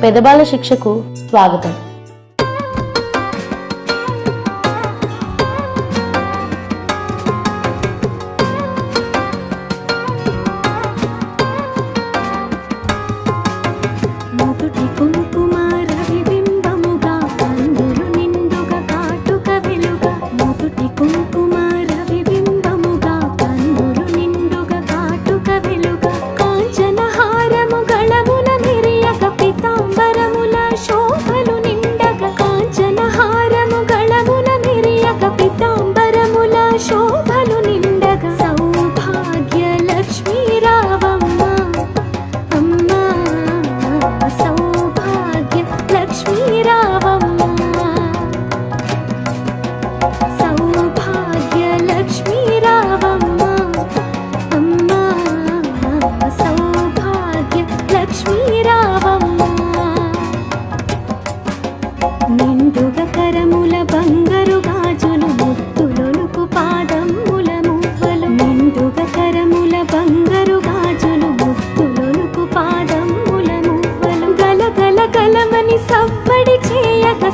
పెదబాల శిక్షకు స్వాగతం.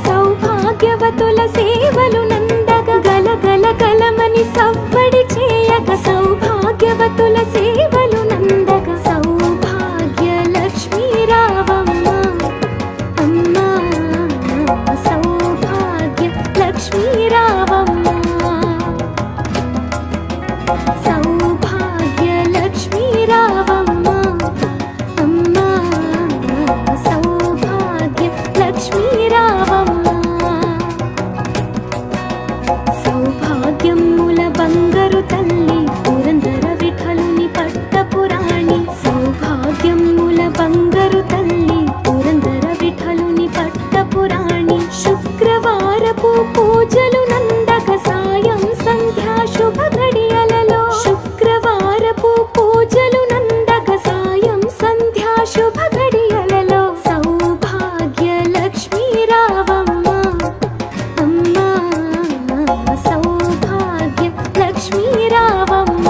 సౌభాగ్యవతుల సేవలు నందగ గల గల గలమని సవ్వడి చేయగ సౌభాగ్యవతుల సేవలు నందగ సౌభాగ్య లక్ష్మీ రావమ్మ అమ్మ సౌభాగ్య లక్ష్మీ రావమ్మ సౌభాగ్య లక్ష్మీ రావమ్మ అమ్మ సౌభాగ్య లక్ష్మీ రావమ్మ సౌభాగ్యముల బంగారు తల్లి పురందర విఠలుని పట్టపురాణి సౌభాగ్యముల బంగారు తల్లి పురందర విఠలుని పట్టపురాణి శుక్రవారపు పూజలు నందక సాయం సంధ్యా శుభ గడియలలో శుక్రవారపు పూజలు నందక సాయం సంధ్యా శుభ గడియలలో సౌభాగ్య లక్ష్మీ రావమ్మ అమ్మ సౌభాగ్య లక్ష్మీ రావమ్మ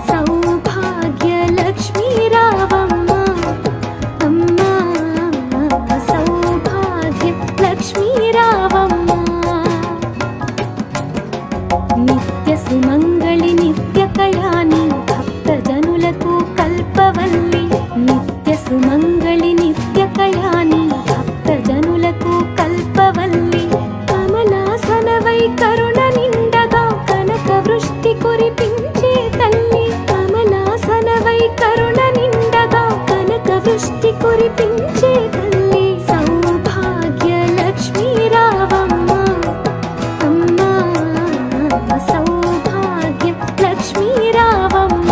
సౌభాగ్య లక్ష్మీ రావమ్మ అమ్మ సౌభాగ్య లక్ష్మీ రావమ్మ నిత్య సుమంగళి నిత్య కళ్యాణి భక్త జనులకు కల్పవల్లి నిత్య సుమంగళి నిత్య కళ్యాణి భక్త జనులకు కల్పవల్లి కమలాసనవై కరుణ నిండగా కనక వృష్టి కురిపించే తల్లి కమలాసనవై కరుణ నిండగా కనక వృష్టి కురిపించే తల్లి సౌభాగ్య లక్ష్మీ రావమ్మ అమ్మ సౌభాగ్య లక్ష్మీ రావమ్మ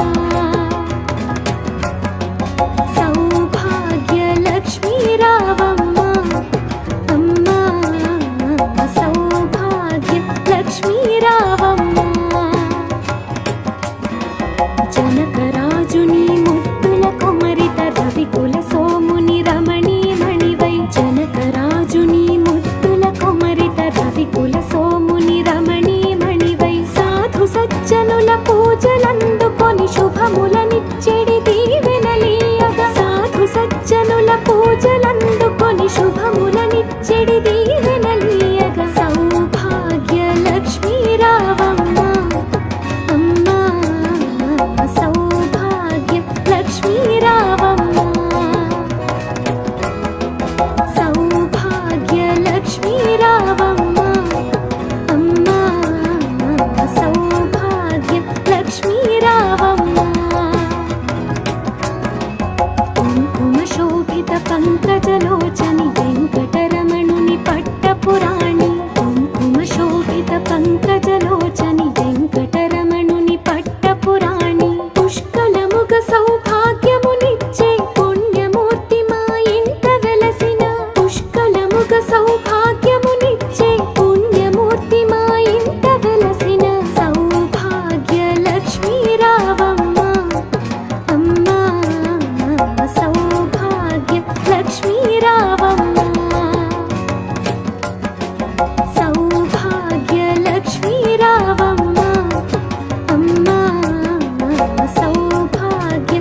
సౌభాగ్య లక్ష్మీ రావమ్మ అమ్మ సౌభాగ్య లక్ష్మీ రావమ్మ జనకరాజుని ముద్దుల కుమరిత రవికుల సోముని రమణీ మణివై జనకరాజుని ముద్దుల కుమరిత రవికుల సోముని రమణీ మణివై సాధు సజ్జనుల పూజలందుకొని శుభములనిచ్చెడి దీవెనలీయగా సాధు సజ్జనుల పూజలందుకొని శుభములనిచ్చెడి దీవెనలీయగా సౌభాగ్య లక్ష్మీ రావమ్మ అమ్మ సౌభాగ్య లక్ష్మీ రావమ్మ సౌభాగ్య లక్ష్మీ రావమ్మ అమ్మ సౌభాగ్య లక్ష్మీ రావమ్మ కుంకుమ శోభిత పంకజలోచని వెంకటరమణుని పట్టపురాణి కుంకుమ శోభిత పంకజలోచని వెంకటరమణుని పట్టపురాణి పుష్కలముగ సౌభాగ్యమునిచ్చే పుణ్యమూర్తి మా ఇంట వెలసిన పుష్కలముగ సౌభాగ్యమునిచ్చే పుణ్యమూర్తి మా ఇంట వెలసిన సౌభాగ్య లక్ష్మీ రావమ్మ అమ్మ సౌభాగ్య లక్ష్మీ రావమ్మ సౌభాగ్య లక్ష్మీ రావమ్మ అమ్మ సౌభాగ్య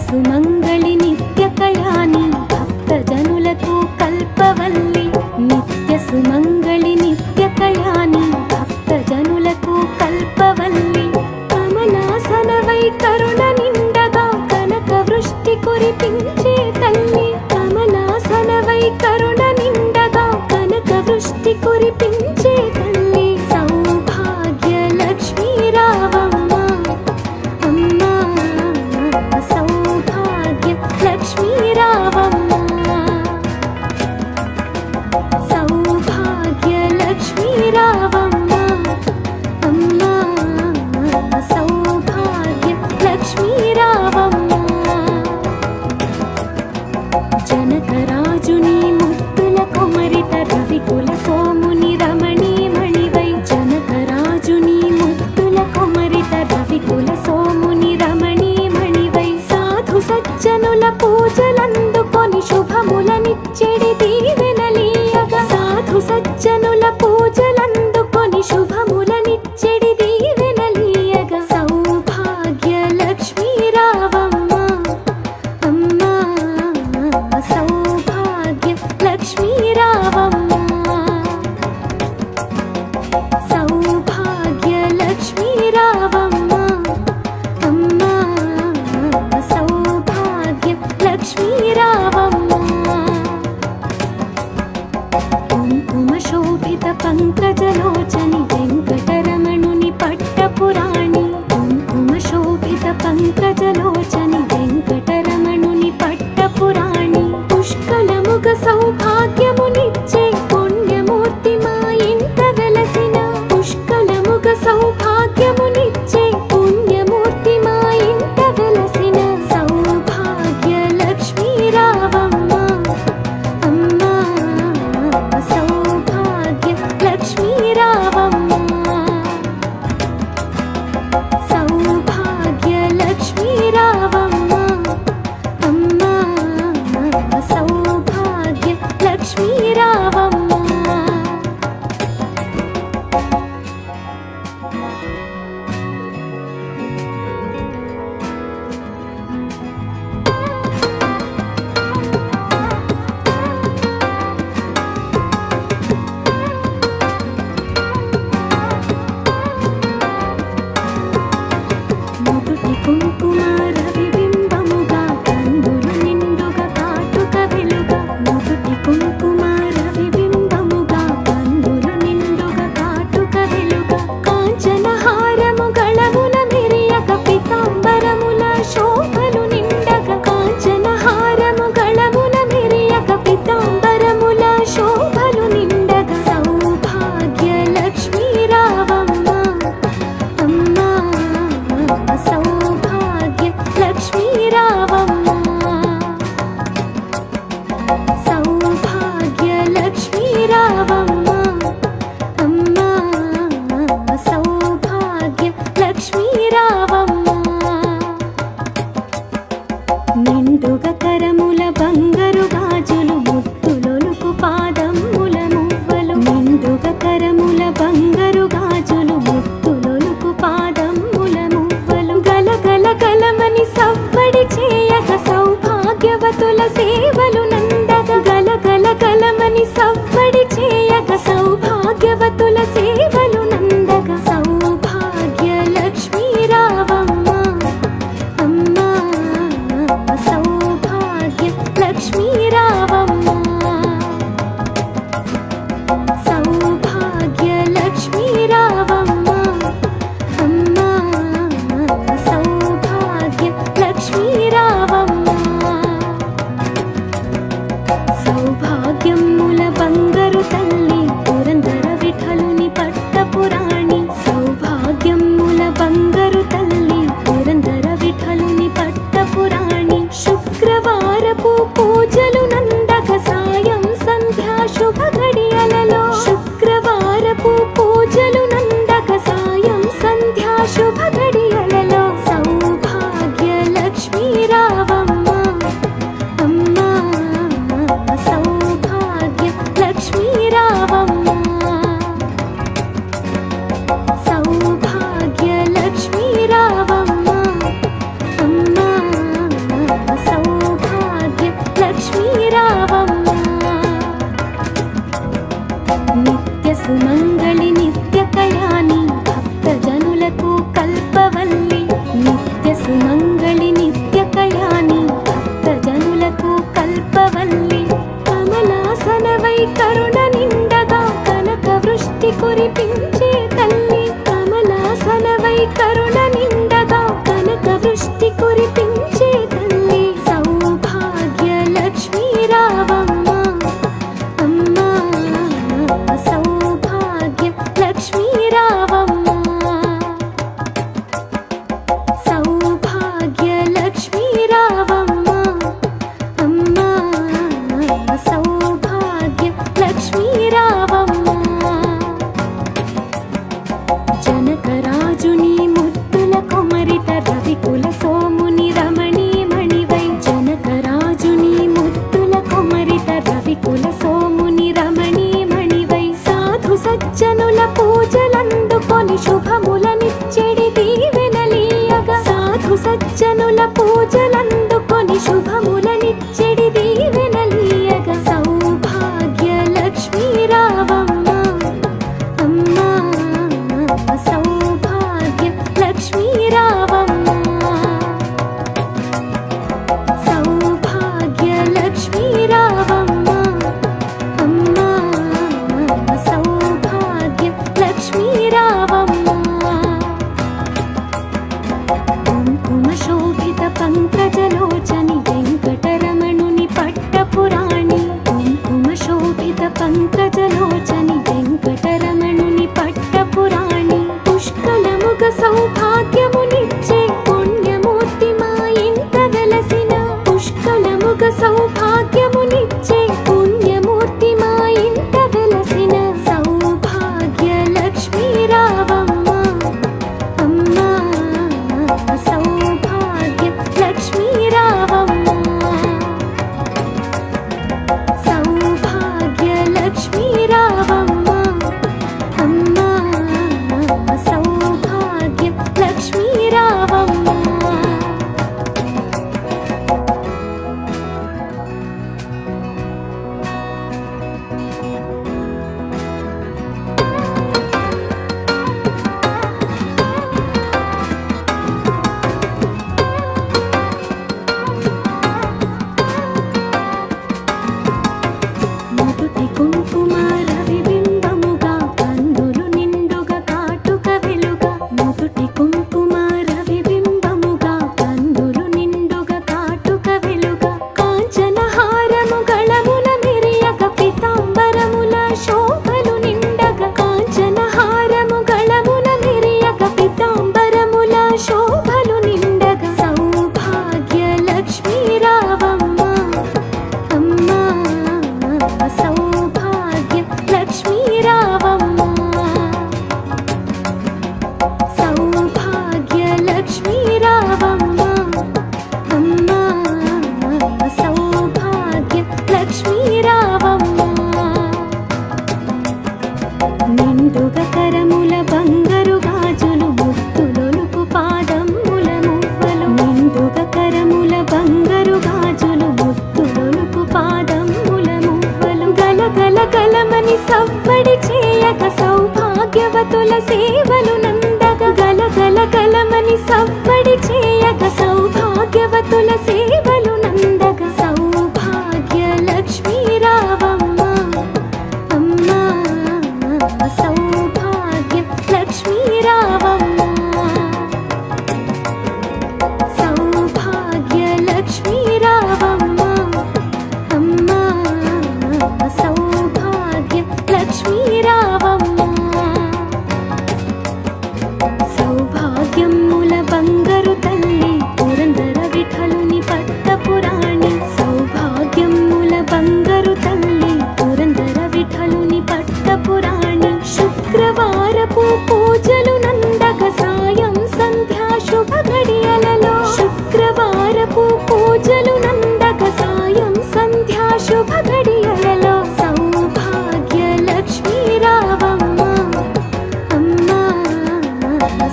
సుమంగళి నిత్య కళ్యాణి భక్త జనులకు కల్పవల్లి నిత్య సుమంగళి నిత్య కళ్యాణి భక్త జనులకు కల్పవల్లి కమలాసనవై కరుణ నిండగా కనక వృష్టి కురిపించే తల్లి కమలాసనవై కరుణ నిండగా కనక వృష్టి కురిపించే తల్లి సౌభాగ్య లక్ష్మీ రావమ్మ అమ్మా సౌభాగ్య లక్ష్మీ రావమ్మ సౌభాగ్య లక్ష్మీ రావమ్మ అమ్మా సౌభాగ్య లక్ష్మీ రావమ్మ జనకరాజుని ముత్తుల కొమరిత రవికుల సోముని రమణీ మణివై జనకరాజుని ముత్తుల కొమరిత రవికుల సోముని రమణీ మణివై సాధు సజ్జనుల పూజలందుకొని శుభములనిచ్చెడి దీవెనలీయగా సాధు సజ్జనుల పూజలందుకొని శుభములనిచ్చెడి దీవెనలీయగా సౌభాగ్య లక్ష్మీ రావమ్మ అమ్మా సౌభాగ్య లక్ష్మీ రావమ్మ సౌభాగ్య లక్ష్మీ రావమ్మ అమ్మా సౌభాగ్య లక్ష్మీ రావమ్మ సజ్జనుల పూజలందుకొని శుభములనిచ్చెడి దీవెనలీయగ సౌభాగ్య లక్ష్మీ రావమ్మ అమ్మా సౌభాగ్య లక్ష్మీ రావమ్మ సౌభాగ్య లక్ష్మీ రావమ్మ అమ్మా సౌభాగ్య లక్ష్మీ రావమ్మ కుంకుమ శోభిత పంకజలోచని వెంకటరమణుని పట్టపురాణి కుంకుమ శోభిత పంకజలోచని వెంకటరమణుని పట్టపురాణి పుష్కలముగ సౌభాగ్యమునిచ్చే పుణ్యమూర్తి మా ఇంట వెలసిన పుష్కలముగ సౌభాగ్యమునిచ్చే పుణ్యమూర్తి మా ఇంట వెలసిన సౌభాగ్య లక్ష్మీ రావమ్మ అమ్మా సౌభాగ్య లక్ష్మీ రావమ్మ సౌభాగ్య లక్ష్మీ రావమ్మ అమ్మా సౌభాగ్య లక్ష్మీ రావమ్మ నుదుటి కుంకుమ రవిబింబముగా కన్నులు నిండుగా కాటుక వెలుగా నుదుటి కుంకుమ రవిబింబముగా కన్నులు నిండుగా కాటుక వెలుగా కాంచన హారము గళమున మెరియగ పితాంబరముల శోభలు నిండగా కాంచన హారము గళమున మెరియగ పితాంబరముల శోభలు నిండగా సౌభాగ్య లక్ష్మీ రావమ్మ అమ్మా సౌభాగ్య లక్ష్మీ రావమ్మ సౌభాగ్య లక్ష్మీ రావమ్మ అమ్మా సౌభాగ్య లక్ష్మీ రావమ్మ నిండుగ కరముల బంగారు గాజులు ముత్తులొలుకు పాదముల మువ్వలు నిండుగ కరముల బంగారు గాజులు ముత్తులొలుకు పాదముల మువ్వలు గలగల గలమని సవ్వడి చేయగ సౌభాగ్యవతుల సేవలు నందగ గలగల గలమని సవ్వడి చేయగ సౌభాగ్యవతుల సేవలు నందగ సౌభాగ్య లక్ష్మీ రావమ్మ అమ్మా సౌభాగ్య లక్ష్మీ రావమ్మ సౌభాగ్య లక్ష్మీ రావమ్మ అమ్మా సౌభాగ్య లక్ష్మీ రావమ్మ సౌభాగ్యముల బంగారు తల్లి పురందర విఠలుని పట్టపురాణి సౌభాగ్యముల బంగారు తల్లి పురందర విఠలుని పట్టపురాణి శుక్రవారపు పూజలు నందగ సాయం సంధ్యా శుభ గడియలలో శుక్రవారపు పూజలు నందగ సాయం సంధ్యా శుభ గడియలలో సౌభాగ్య లక్ష్మీ రావమ్మ అమ్మా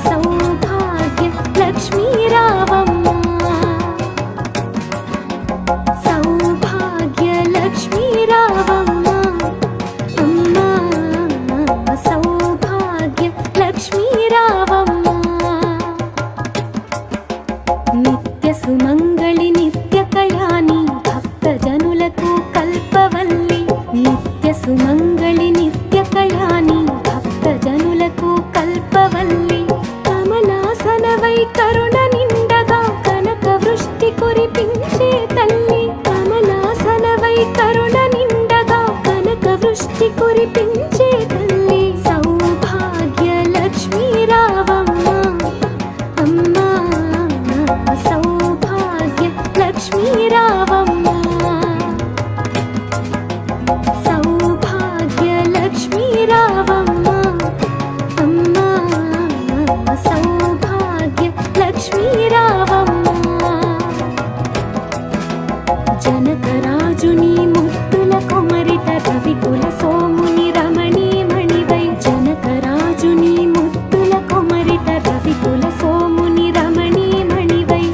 సౌభాగ్య లక్ష్మీ రావమ్మ సౌభాగ్య లక్ష్మీ రావమ్మ అమ్మా సౌభాగ్య లక్ష్మీ రావమ్మ నిత్య సుమంగళి నిత్య కళ్యాణి భక్త జనులకు కల్పవల్లి నిత్య సుమంగళి నిత్య కళ్యాణి భక్త జనులకు కల్పవల్లి కమలాసనవై కరుణ నిండగా కనక వృష్టి కురిపించే తల్లి కమలాసనవై కరుణ నిండగా కనక వృష్టి కురిపించే తల్లి సౌభాగ్య లక్ష్మీ రావమ్మ అమ్మా సౌభాగ్య లక్ష్మీ రావమ్మ సౌభాగ్య లక్ష్మీ రావమ్మ అమ్మా సౌభాగ్య లక్ష్మీ రావమ్మ జనకరాజుని ముత్తుల కొమరిట రవికుల సోముని రమణీ మణివై జనకరాజుని ముత్తుల కొమరిట రవికుల సోముని రమణీ మణివై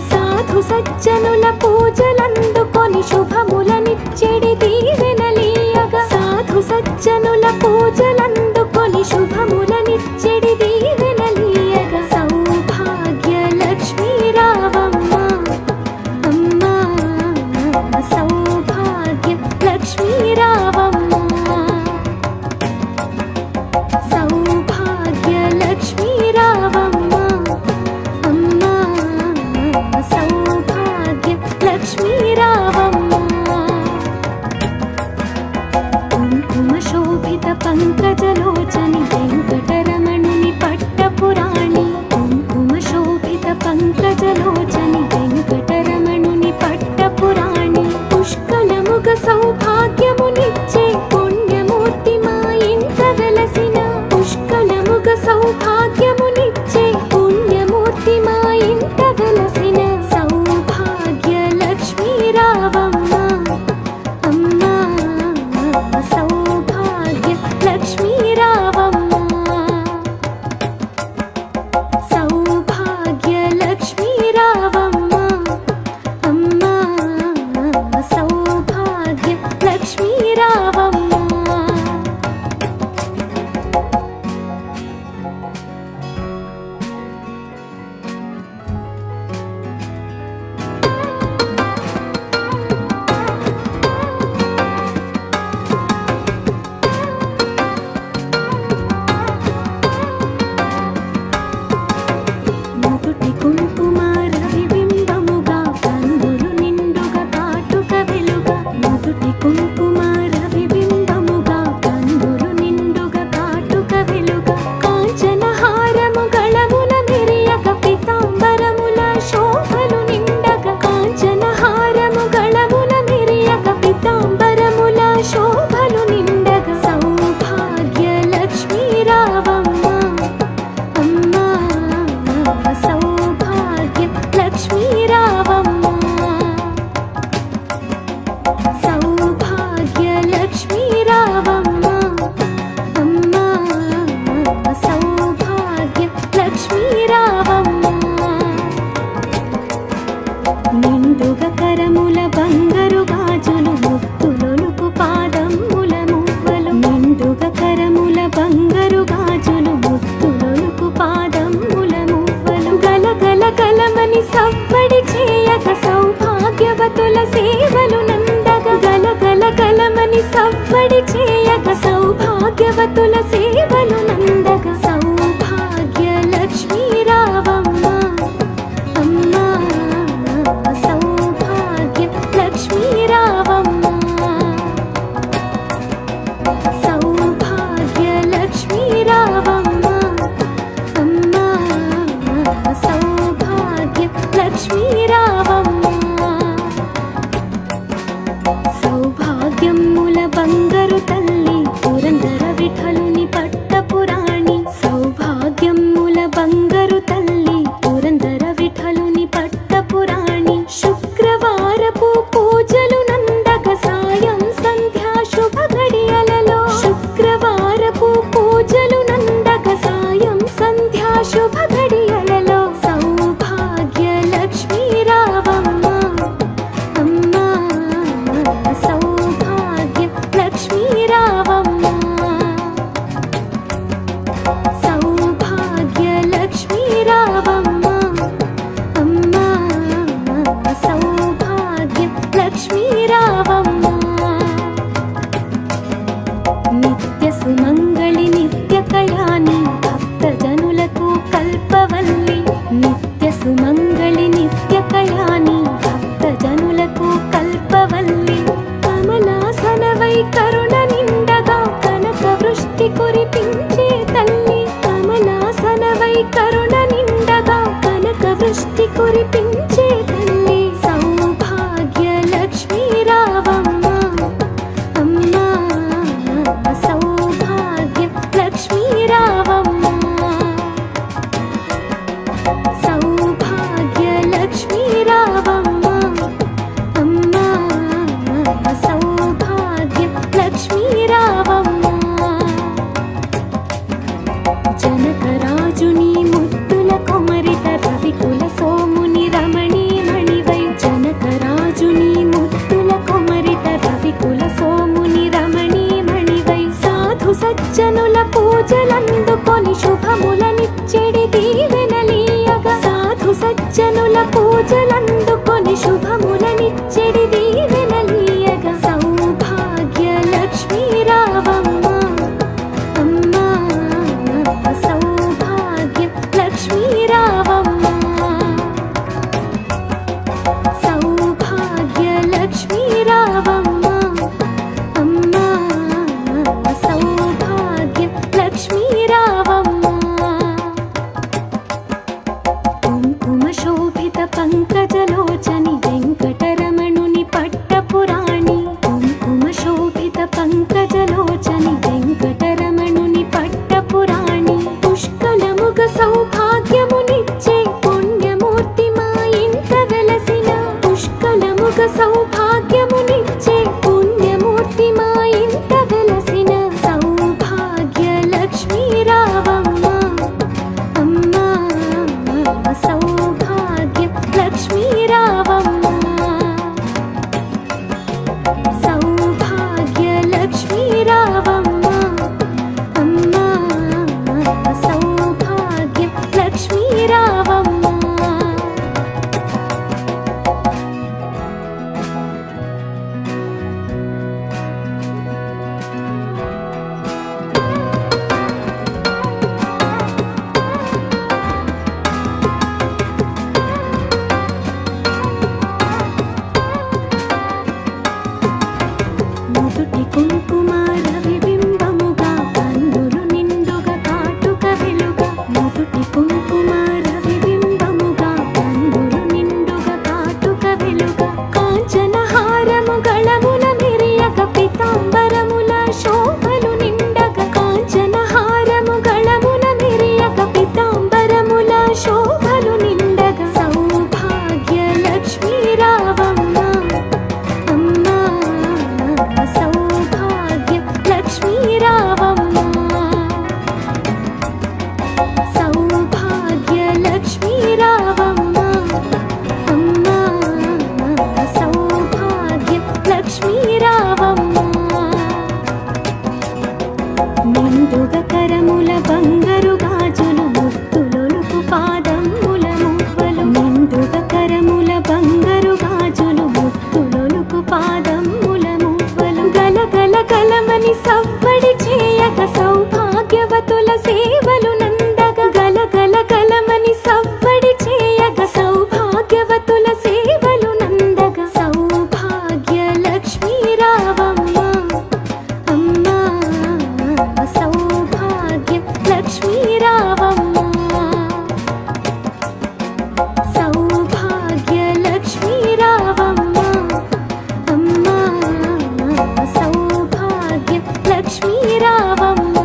కురిపించే తల్లి సౌభాగ్య లక్ష్మీ రావమ్మ అమ్మా సౌభాగ్య లక్ష్మీ రావమ్మ సౌభాగ్య లక్ష్మీ రావమ్మ అమ్మా సౌభాగ్య లక్ష్మీ రావమ్మ జనకరాజుని ముద్దుల కొమరిత రవికుల సోముని రమణీ మణివై జనకరాజుని ముద్దుల కొమరిత రవికుల సోముని రమణీ మణివై సాధు సజ్జనుల పూజలందుకొని శుభములనిచ్చెడి దీవెనలీయగా సాధు సజ్జనుల పూజలందుకొని శుభములనిచ్చెడి దీవెనలీయగా సౌభాగ్య లక్ష్మీ రావమ్మ అమ్మా సౌభాగ్య లక్ష్మీ రావమ్మ సౌభాగ్య లక్ష్మీ రావమ్మ అమ్మా సౌభాగ్య లక్ష్మీ రావమ్మ కుంకుమ శోభిత పంకజలోచని వెంకటరమణుని పట్టపురాణి కుంకుమ శోభిత పంకజలోచని వెంకటరమణుని పట్టపురాణి పుష్కలముగ సౌభాగ్యమునిచ్చే పుణ్యమూర్తి మా ఇంట వెలసిన పుష్కలముగ సౌభాగ్యమునిచ్చే పుణ్యమూర్తి మా ఇంట వెలసిన సౌభాగ్య లక్ష్మీ రావమ్మ అమ్మా సౌభాగ్య లక్ష్మీ రావమ్మ సౌభాగ్య లక్ష్మీ రావమ్మ అమ్మా సౌభాగ్య లక్ష్మీ రావమ్మ నుదుటి కుంకుమ రవిబింబముగా కన్నులు నిండుగా కాటుక వెలుగా నుదుటి కుంకుమ రవిబింబముగా కన్నులు నిండుగా కాటుక వెలుగా కాంచన హారము గళముల మెరియక పీతాంబరముల శోభలు నిండగా కాంచన హారము గళముల మెరియక పీతాంబరముల శోభలు నిండగా సౌభాగ్య లక్ష్మీ రావమ్మ అమ్మా సౌభాగ్య లక్ష్మీ రావమ్మ సౌభాగ్య లక్ష్మీ రావమ్మ అమ్మా సౌభాగ్య లక్ష్మీ రావమ్మ నిండుగా కరముల బంగారు గాజులు ముత్తులొలుకు పాదముల మువ్వలు నిండుగా కరముల బంగారు గాజులు ముత్తులొలుకు పాదముల మువ్వలు గలగల గలమని సవ్వడి చేయక సౌభాగ్యవతుల సేవలు నందగ గలగల గలమని సవ్వడి చేయక సౌభాగ్యవతుల సేవలు నందగ సౌభాగ్య లక్ష్మీ రావమ్మ అమ్మా సౌభాగ్య లక్ష్మీ రావమ్మ సౌభాగ్య లక్ష్మీ రావమ్మ అమ్మా సౌభాగ్య లక్ష్మీ రావమ్మ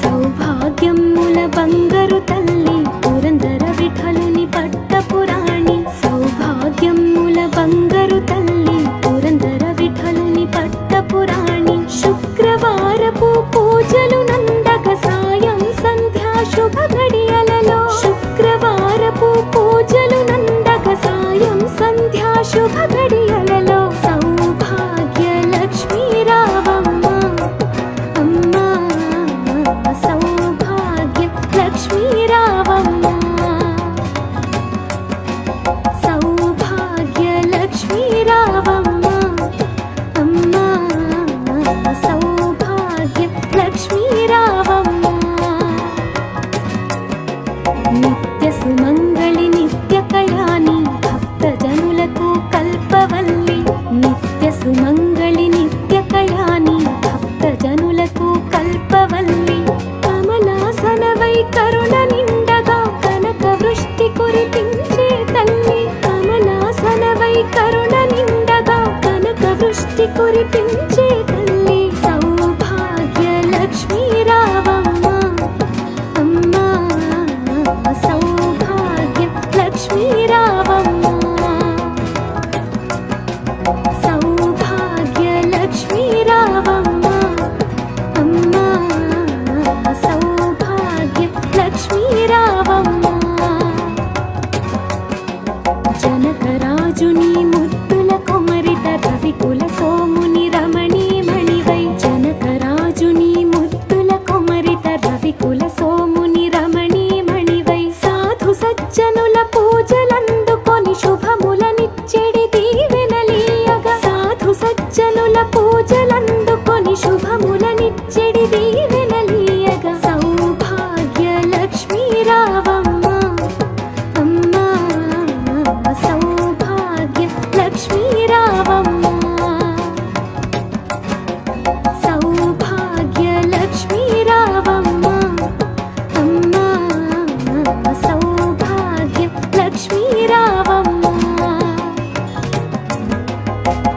సౌభాగ్యముల బంగారు తల్లి పురందర విఠలుని పట్టపురాణి సౌభాగ్యముల బంగారు తల్లి పురందర విఠలుని పట్టపురాణి శుక్రవారపు పూజలు నందక సాయం సంధ్యా శుభ గడియలలో శుక్రవారపు పూజలు నందక సాయం సంధ్యా శుభ గడియలలో సౌభాగ్య లక్ష్మీ రావమ్మ అమ్మా సౌభాగ్య లక్ష్మీ రావమ్మ సౌభాగ్య లక్ష్మీ రావమ్మ అమ్మా సౌభాగ్య లక్ష్మీ రావమ్మ నిత్య సుమంగళి నిత్య కళ్యాణి భక్తజనులకు కల్పవల్లి నిత్య సుమంగళి నిత్య కళ్యాణి భక్తజనులకు కల్పవల్లి కమలాసనవై కరుణ నిండగా కనక కురిపించే తల్లి కమలాసనవై కరుణ నిండగా కనక వృష్టి కురిపించే తల్లి సౌభాగ్య లక్ష్మీ రావమ్మ అమ్మా సౌభాగ్య లక్ష్మీ రావమ్మ సౌభాగ్య లక్ష్మీ రావమ్మ అమ్మా సౌభాగ్య లక్ష్మీ రావమ్మ జనకరాజుని ముద్దుల కొమరిట రవికుల సోముని రమణీమణివై జనకరాజుని ముద్దుల కొమరిట రవికుల సోముని రమణీమణివై సాధు సజ్జనుల పూజలందుకొని శుభములనిచ్చెడి దీవెనలీయగా సాధు సజ్జనుల పూజలందుకొని శుభములనిచ్చెడి దీవెనలీయగా సౌభాగ్య లక్ష్మీ రావమ్మ అమ్మా సౌభాగ్య లక్ష్మీ రావమ్మ సౌభాగ్య లక్ష్మీ రావమ్మ అమ్మా సౌభాగ్య లక్ష్మీ రావమ్మ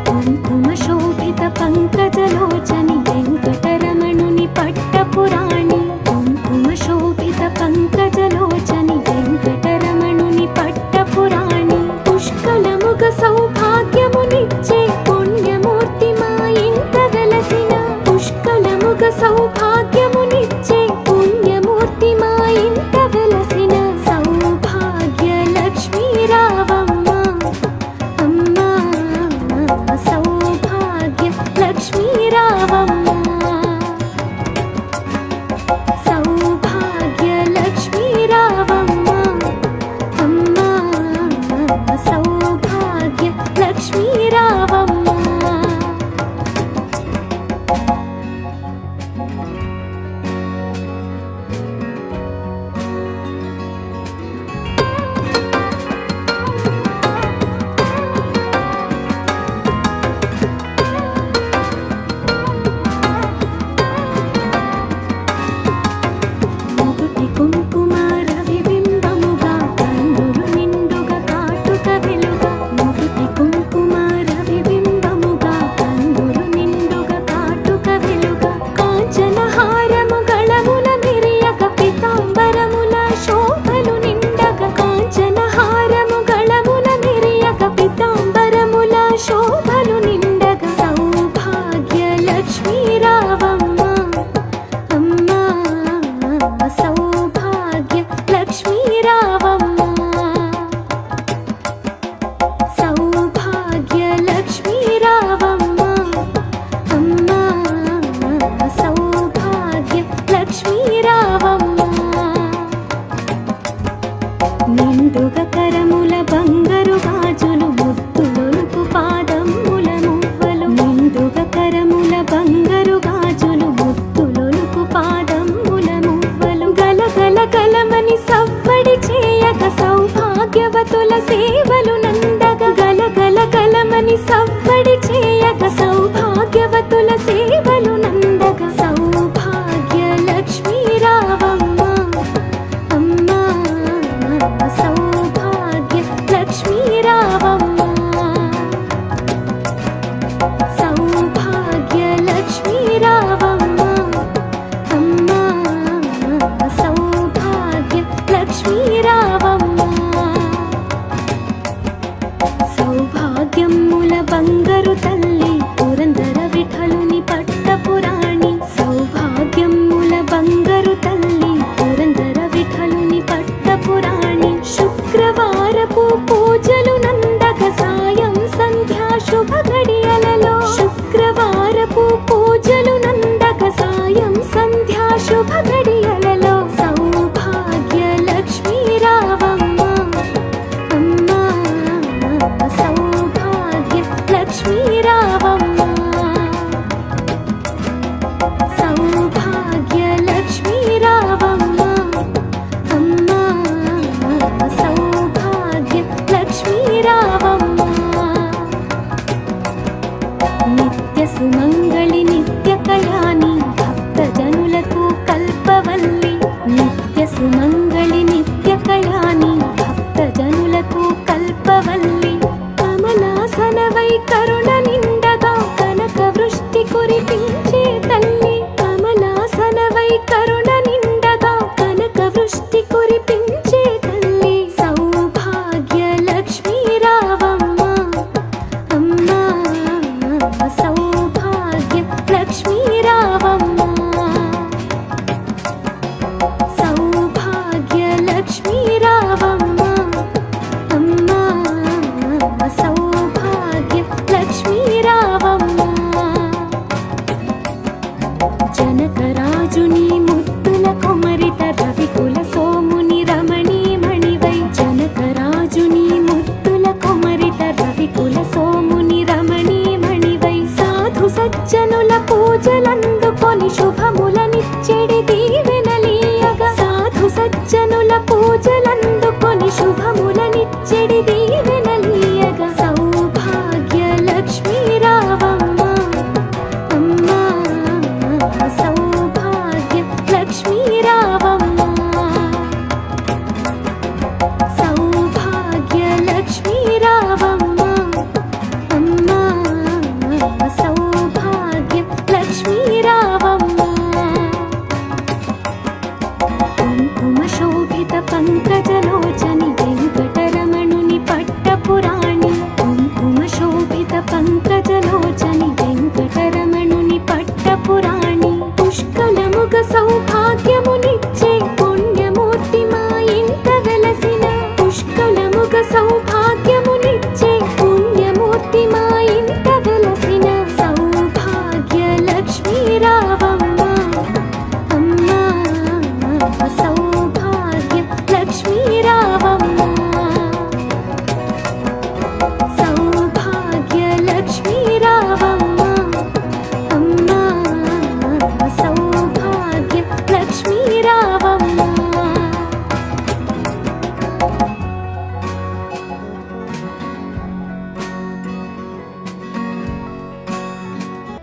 కుంకుమ శోభిత పంకజలోచని వెంకటరమణుని పట్టపురాణి కుంకుమ శోభిత పంకజలోచని వెంకటరమణుని పట్టపురాణి పుష్కలముగ సౌభాగ్యమునిచ్చే పుణ్యమూర్తి మా ఇంట వెలసిన పుష్కలముగ సౌభాగ్యమునిచ్చే పుణ్యమూర్తి మా ఇంట వెలసిన సౌభాగ్య లక్ష్మీ రావమ్మ అమ్మా సౌభాగ్య లక్ష్మీ రావమ్మ సౌభాగ్య లక్ష్మీ రావమ్మ అమ్మా సౌభాగ్య లక్ష్మీ రావమ్మ మొదటి కుంకుమ రవిబింబముగా కందులు నిండుగా కాటుక వెలుగా మొదటి కుంకుమ రవిబింబముగా కందులు నిండుగా కాటుక వెలుగా కాంచన హారము గళముల మిరియక పీతాంబరముల శోభలు నిండగా కాంచన హారము గళముల మిరియక పీతాంబరముల శోభలు నిండగా సౌభాగ్య లక్ష్మీ రావమ్మ అమ్మా సౌభాగ్య లక్ష్మీ రావమ్మ సౌభాగ్య లక్ష్మీ రావమ్మ అమ్మా సౌభాగ్య లక్ష్మీ రావమ్మ నిండుగ కరముల బంగారు